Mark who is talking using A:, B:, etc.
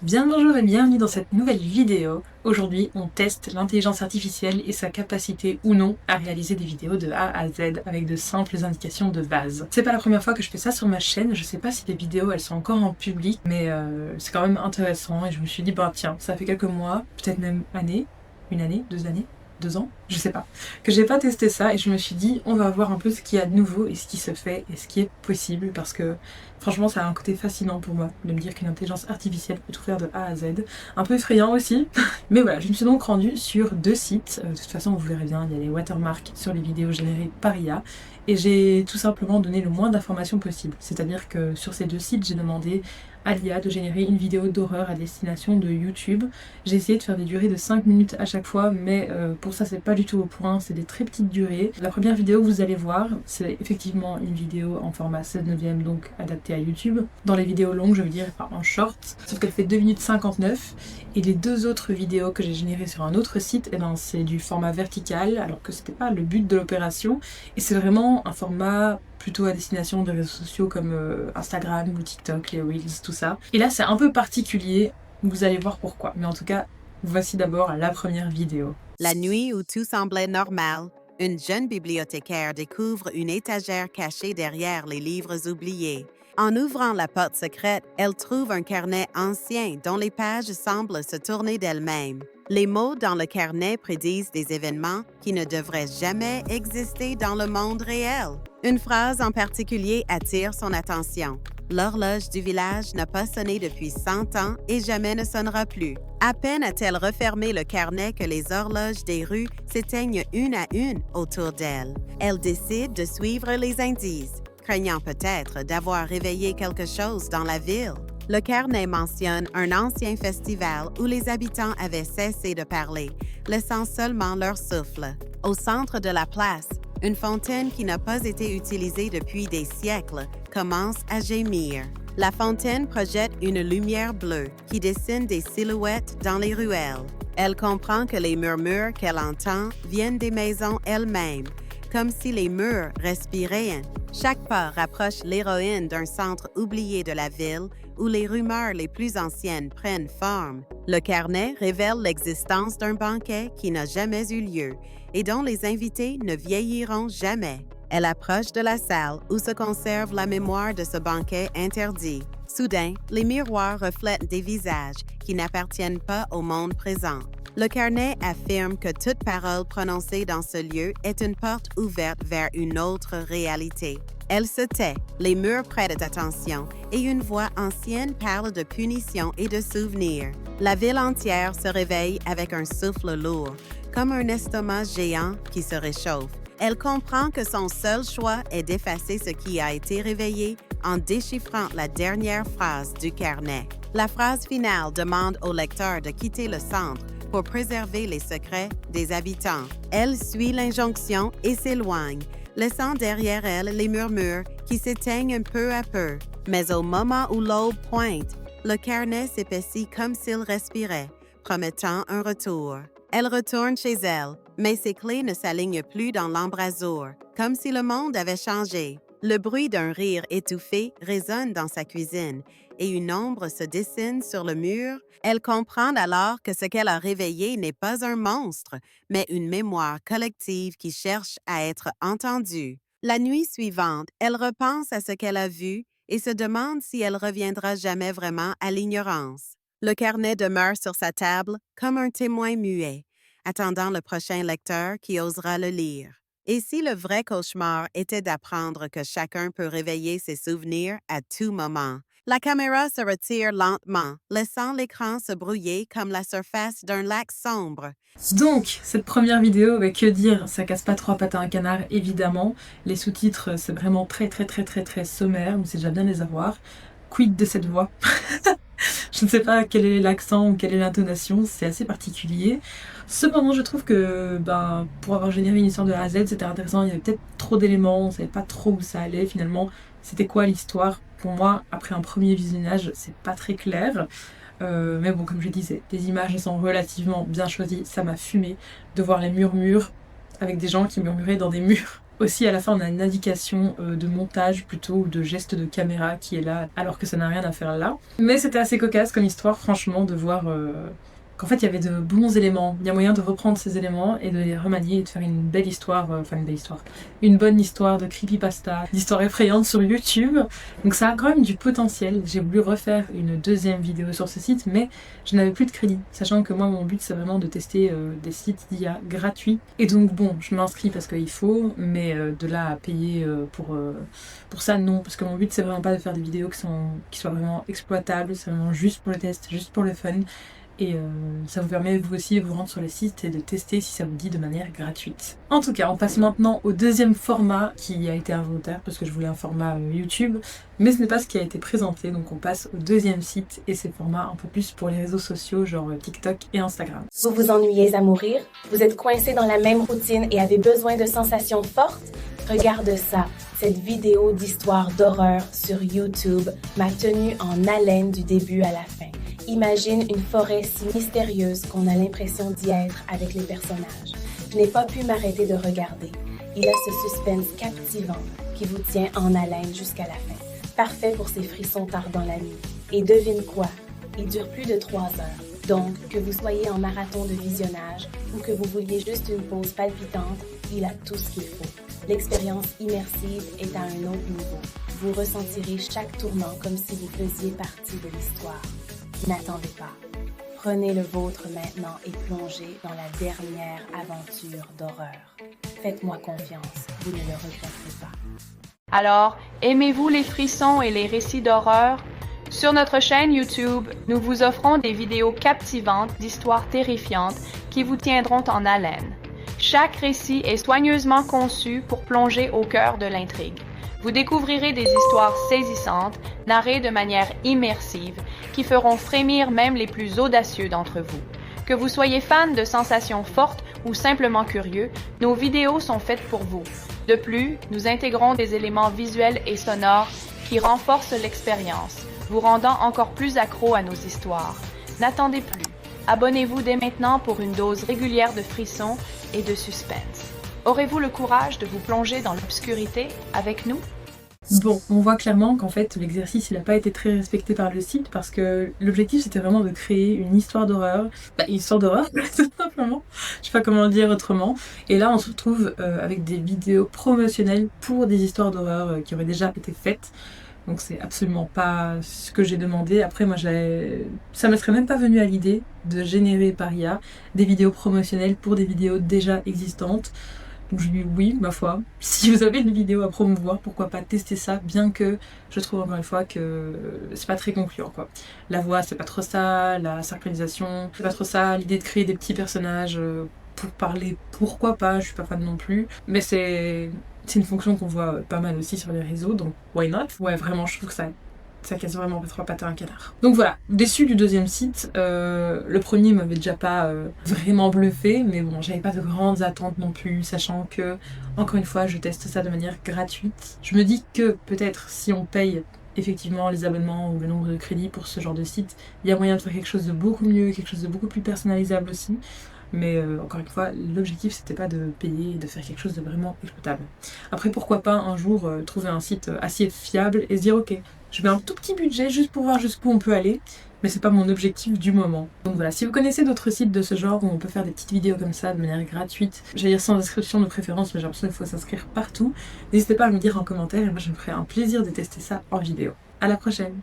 A: Bien le bonjour et bienvenue dans cette nouvelle vidéo. Aujourd'hui, on teste l'intelligence artificielle et sa capacité ou non à réaliser des vidéos de A à Z avec de simples indications de base. C'est pas la première fois que je fais ça sur ma chaîne, je sais pas si les vidéos elles sont encore en public, mais c'est quand même intéressant et je me suis dit bah tiens, ça fait quelques mois, peut-être même une année, 2 années, 2 ans, je sais pas, que j'ai pas testé ça et je me suis dit on va voir un peu ce qu'il y a de nouveau et ce qui se fait et ce qui est possible parce que franchement ça a un côté fascinant pour moi de me dire qu'une intelligence artificielle peut tout faire de A à Z. Un peu effrayant aussi, mais voilà, je me suis donc rendue sur 2 sites. De toute façon vous verrez bien, il y a les watermarks sur les vidéos générées par IA et j'ai tout simplement donné le moins d'informations possible. C'est-à-dire que sur ces 2 sites j'ai demandé à l'IA de générer une vidéo d'horreur à destination de YouTube. J'ai essayé de faire des durées de 5 minutes à chaque fois, mais pour ça c'est pas du tout au point, c'est des très petites durées. La première vidéo que vous allez voir, c'est effectivement une vidéo en format 16/9, donc adaptée à YouTube. Dans les vidéos longues, je veux dire, enfin en short, sauf qu'elle fait 2 minutes 59. Et les 2 autres vidéos que j'ai générées sur un autre site, eh ben, c'est du format vertical, alors que c'était pas le but de l'opération. Et c'est vraiment un format plutôt à destination des réseaux sociaux comme Instagram ou TikTok, les Reels, tout ça. Et là, c'est un peu particulier, vous allez voir pourquoi. Mais en tout cas, voici d'abord la première vidéo.
B: La nuit où tout semblait normal, une jeune bibliothécaire découvre une étagère cachée derrière les livres oubliés. En ouvrant la porte secrète, elle trouve un carnet ancien dont les pages semblent se tourner d'elles-mêmes. Les mots dans le carnet prédisent des événements qui ne devraient jamais exister dans le monde réel. Une phrase en particulier attire son attention. L'horloge du village n'a pas sonné depuis 100 ans et jamais ne sonnera plus. À peine a-t-elle refermé le carnet que les horloges des rues s'éteignent une à une autour d'elle. Elle décide de suivre les indices, craignant peut-être d'avoir réveillé quelque chose dans la ville. Le carnet mentionne un ancien festival où les habitants avaient cessé de parler, laissant seulement leur souffle. Au centre de la place, une fontaine qui n'a pas été utilisée depuis des siècles commence à gémir. La fontaine projette une lumière bleue qui dessine des silhouettes dans les ruelles. Elle comprend que les murmures qu'elle entend viennent des maisons elles-mêmes, comme si les murs respiraient. Chaque pas rapproche l'héroïne d'un centre oublié de la ville où les rumeurs les plus anciennes prennent forme. Le carnet révèle l'existence d'un banquet qui n'a jamais eu lieu et dont les invités ne vieilliront jamais. Elle approche de la salle où se conserve la mémoire de ce banquet interdit. Soudain, les miroirs reflètent des visages qui n'appartiennent pas au monde présent. Le carnet affirme que toute parole prononcée dans ce lieu est une porte ouverte vers une autre réalité. Elle se tait, les murs prêtent attention et une voix ancienne parle de punition et de souvenirs. La ville entière se réveille avec un souffle lourd, comme un estomac géant qui se réchauffe. Elle comprend que son seul choix est d'effacer ce qui a été réveillé en déchiffrant la dernière phrase du carnet. La phrase finale demande au lecteur de quitter le centre pour préserver les secrets des habitants. Elle suit l'injonction et s'éloigne, laissant derrière elle les murmures qui s'éteignent peu à peu. Mais au moment où l'aube pointe, le carnet s'épaissit comme s'il respirait, promettant un retour. Elle retourne chez elle, mais ses clés ne s'alignent plus dans l'embrasure, comme si le monde avait changé. Le bruit d'un rire étouffé résonne dans sa cuisine et une ombre se dessine sur le mur. Elle comprend alors que ce qu'elle a réveillé n'est pas un monstre, mais une mémoire collective qui cherche à être entendue. La nuit suivante, elle repense à ce qu'elle a vu et se demande si elle reviendra jamais vraiment à l'ignorance. Le carnet demeure sur sa table comme un témoin muet, attendant le prochain lecteur qui osera le lire. Et si le vrai cauchemar était d'apprendre que chacun peut réveiller ses souvenirs à tout moment? La caméra se retire lentement, laissant l'écran se brouiller comme la surface d'un lac sombre.
A: Donc, cette première vidéo, que dire, ça casse pas 3 pattes à un canard, évidemment. Les sous-titres, c'est vraiment très sommaire, mais c'est déjà bien de les avoir. Quid de cette voix? Je ne sais pas quel est l'accent ou quelle est l'intonation, c'est assez particulier. Cependant, je trouve que pour avoir généré une histoire de A à Z, c'était intéressant. Il y avait peut-être trop d'éléments, on savait pas trop où ça allait. Finalement, c'était quoi l'histoire? Pour moi, après un premier visionnage, c'est pas très clair. Mais bon, comme je disais, les images sont relativement bien choisies. Ça m'a fumé de voir les murmures avec des gens qui murmuraient dans des murs. Aussi, à la fin, on a une indication de montage plutôt ou de geste de caméra qui est là, alors que ça n'a rien à faire là. Mais c'était assez cocasse comme histoire, franchement, de voir qu'en fait, il y avait de bons éléments. Il y a moyen de reprendre ces éléments et de les remanier et de faire une belle histoire, une bonne histoire de creepypasta, d'histoire effrayante sur YouTube. Donc ça a quand même du potentiel. J'ai voulu refaire une deuxième vidéo sur ce site, mais je n'avais plus de crédit, sachant que moi, mon but, c'est vraiment de tester des sites d'IA gratuits. Et donc bon, je m'inscris parce qu'il faut, mais de là à payer pour ça, non, parce que mon but, c'est vraiment pas de faire des vidéos qui soient vraiment exploitables, c'est vraiment juste pour le test, juste pour le fun. Et ça vous permet vous aussi de vous rendre sur le site et de tester si ça vous dit de manière gratuite. En tout cas, on passe maintenant au deuxième format qui a été involontaire parce que je voulais un format YouTube, mais ce n'est pas ce qui a été présenté, donc on passe au deuxième site et c'est le format un peu plus pour les réseaux sociaux genre TikTok et Instagram.
C: Vous vous ennuyez à mourir? Vous êtes coincé dans la même routine et avez besoin de sensations fortes? Regarde ça, cette vidéo d'histoire d'horreur sur YouTube m'a tenue en haleine du début à la fin. Imagine une forêt si mystérieuse qu'on a l'impression d'y être avec les personnages. Je n'ai pas pu m'arrêter de regarder. Il a ce suspense captivant qui vous tient en haleine jusqu'à la fin. Parfait pour ces frissons tard dans la nuit. Et devine quoi? Il dure plus de 3 heures. Donc, que vous soyez en marathon de visionnage ou que vous vouliez juste une pause palpitante, il a tout ce qu'il faut. L'expérience immersive est à un autre niveau. Vous ressentirez chaque tournant comme si vous faisiez partie de l'histoire. N'attendez pas. Prenez le vôtre maintenant et plongez dans la dernière aventure d'horreur. Faites-moi confiance, vous ne le regretterez pas.
D: Alors, aimez-vous les frissons et les récits d'horreur? Sur notre chaîne YouTube, nous vous offrons des vidéos captivantes d'histoires terrifiantes qui vous tiendront en haleine. Chaque récit est soigneusement conçu pour plonger au cœur de l'intrigue. Vous découvrirez des histoires saisissantes, narrées de manière immersive, qui feront frémir même les plus audacieux d'entre vous. Que vous soyez fan de sensations fortes ou simplement curieux, nos vidéos sont faites pour vous. De plus, nous intégrons des éléments visuels et sonores qui renforcent l'expérience, vous rendant encore plus accro à nos histoires. N'attendez plus. Abonnez-vous dès maintenant pour une dose régulière de frissons et de suspense. Aurez-vous le courage de vous plonger dans l'obscurité avec nous?
A: Bon, on voit clairement qu'en fait l'exercice il n'a pas été très respecté par le site parce que l'objectif c'était vraiment de créer une histoire d'horreur, une histoire d'horreur tout simplement, je sais pas comment le dire autrement, et là on se retrouve avec des vidéos promotionnelles pour des histoires d'horreur qui auraient déjà été faites. Donc c'est absolument pas ce que j'ai demandé. Après moi ça me serait même pas venu à l'idée de générer par IA des vidéos promotionnelles pour des vidéos déjà existantes. Donc je lui dis oui, ma foi, si vous avez une vidéo à promouvoir, pourquoi pas tester ça, bien que je trouve encore une fois que c'est pas très concluant quoi. La voix c'est pas trop ça, la synchronisation c'est pas trop ça, l'idée de créer des petits personnages pour parler, pourquoi pas, je suis pas fan non plus, mais c'est une fonction qu'on voit pas mal aussi sur les réseaux, donc why not? Ouais, vraiment, je trouve que ça casse vraiment trois pattes à un canard. Donc voilà, déçu du deuxième site. Le premier m'avait déjà pas vraiment bluffé, mais bon, j'avais pas de grandes attentes non plus, sachant que, encore une fois, je teste ça de manière gratuite. Je me dis que peut-être si on paye effectivement les abonnements ou le nombre de crédits pour ce genre de site, il y a moyen de faire quelque chose de beaucoup mieux, quelque chose de beaucoup plus personnalisable aussi. Mais encore une fois, l'objectif c'était pas de payer et de faire quelque chose de vraiment exploitable. Après, pourquoi pas un jour trouver un site assez fiable et se dire ok, je mets un tout petit budget juste pour voir jusqu'où on peut aller, mais c'est pas mon objectif du moment. Donc voilà, si vous connaissez d'autres sites de ce genre où on peut faire des petites vidéos comme ça de manière gratuite, j'allais dire sans inscription de préférence, mais j'ai l'impression qu'il faut s'inscrire partout, n'hésitez pas à me dire en commentaire et moi je me ferai un plaisir de tester ça en vidéo. À la prochaine!